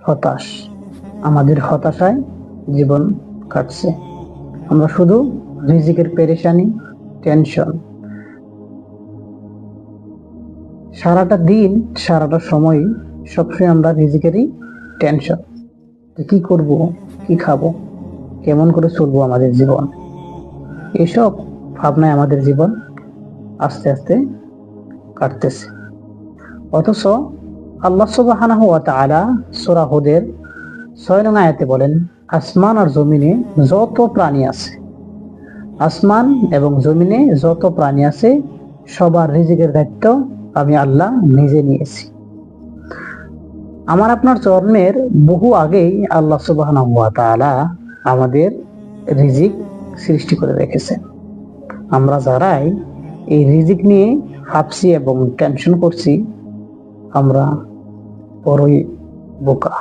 হতাশ, আমাদের হতাশায় জীবন কাটছে। আমরা শুধু রিজিকের পেরেশানি, টেনশন, সারাটা দিন সারাটা সময় সবসময় আমরা রিজিকেরই টেনশন। কি করব, কি খাবো, কেমন করে চলবো আমাদের জীবন, এসব ভাবনায় আমাদের জীবন আস্তে আস্তে কাটতেছে। অথচ আল্লাহ সুবহানাহু ওয়া তাআলা সূরা হুদের 6 নং আয়াতে বলেন, আসমান আর জমিনে যত প্রাণী আছে, আসমান এবং জমিনে যত প্রাণী আছে সবার রিজিকের দায়িত্ব আমি আল্লাহ নিজে নিয়েছি। আমার আপনার জন্মের বহু আগেই আল্লাহ সুবহানাহু ওয়া তাআলা আমাদের রিজিক সৃষ্টি করে রেখেছেন। আমরা যারাই এই রিজিক নিয়ে ভাবছি এবং টেনশন করছি, আমরা বড়ই বোকা।